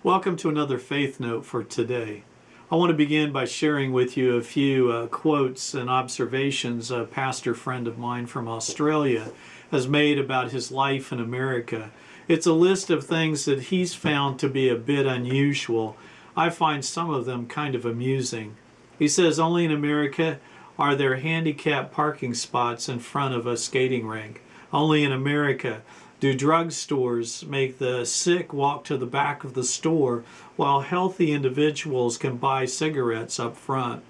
Welcome to another Faith Note for today. I want to begin by sharing with you a few quotes and observations a pastor friend of mine from Australia has made about his life in America. It's a list of things that he's found to be a bit unusual. I find some of them kind of amusing. He says, only in America are there handicapped parking spots in front of a skating rink. Only in America do drugstores make the sick walk to the back of the store while healthy individuals can buy cigarettes up front.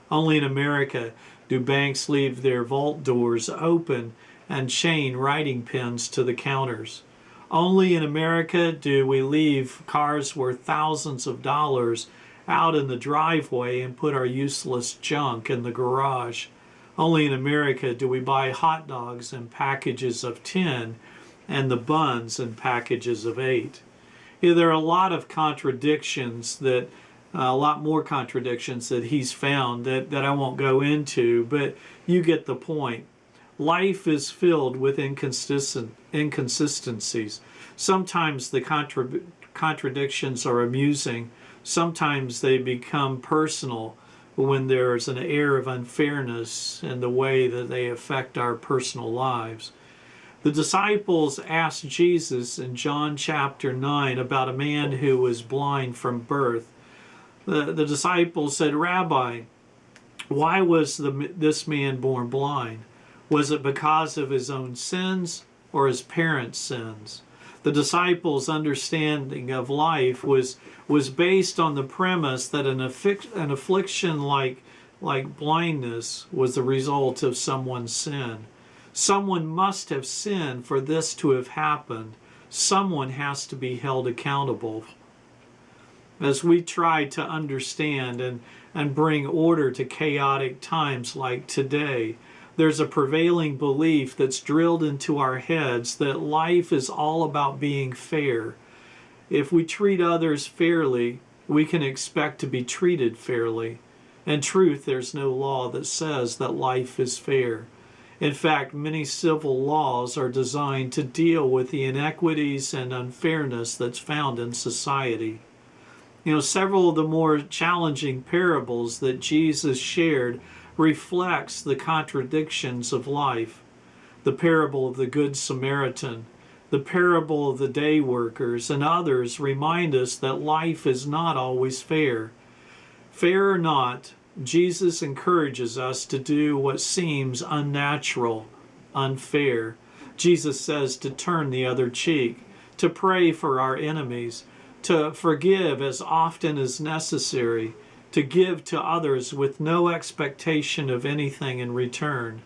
Only in America do banks leave their vault doors open and chain writing pens to the counters. Only in America do we leave cars worth thousands of dollars out in the driveway and put our useless junk in the garage. Only in America do we buy hot dogs in packages of 10 and the buns in packages of 8. There are a lot of contradictions a lot more contradictions that he's found that I won't go into, but you get the point. Life is filled with inconsistencies. Sometimes the contradictions are amusing. Sometimes they become personal when there's an air of unfairness in the way that they affect our personal lives. The disciples asked Jesus in John chapter 9 about a man who was blind from birth. The disciples said, Rabbi, why was this man born blind? Was it because of his own sins or his parents' sins? The disciples' understanding of life was based on the premise that an affliction like blindness was the result of someone's sin. Someone must have sinned for this to have happened. Someone has to be held accountable. As we try to understand and bring order to chaotic times like today, there's a prevailing belief that's drilled into our heads that life is all about being fair. If we treat others fairly, we can expect to be treated fairly. In truth, there's no law that says that life is fair. In fact, many civil laws are designed to deal with the inequities and unfairness that's found in society. Several of the more challenging parables that Jesus shared reflects the contradictions of life. The parable of the Good Samaritan, the parable of the day workers, and others remind us that life is not always fair. Fair or not, Jesus encourages us to do what seems unnatural, unfair. Jesus says to turn the other cheek, to pray for our enemies, to forgive as often as necessary, to give to others with no expectation of anything in return.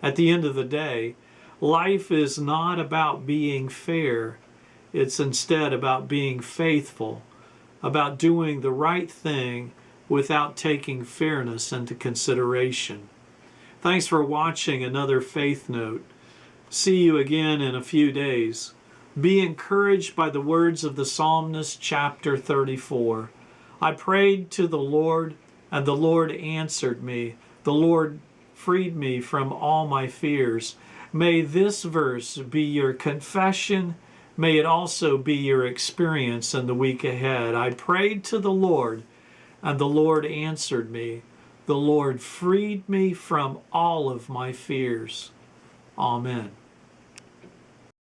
At the end of the day, life is not about being fair. It's instead about being faithful, about doing the right thing without taking fairness into consideration. Thanks for watching another Faith Note. See you again in a few days. Be encouraged by the words of the Psalmist, chapter 34. I prayed to the Lord, and the Lord answered me. The Lord freed me from all my fears. May this verse be your confession. May it also be your experience in the week ahead. I prayed to the Lord, and the Lord answered me. The Lord freed me from all of my fears. Amen.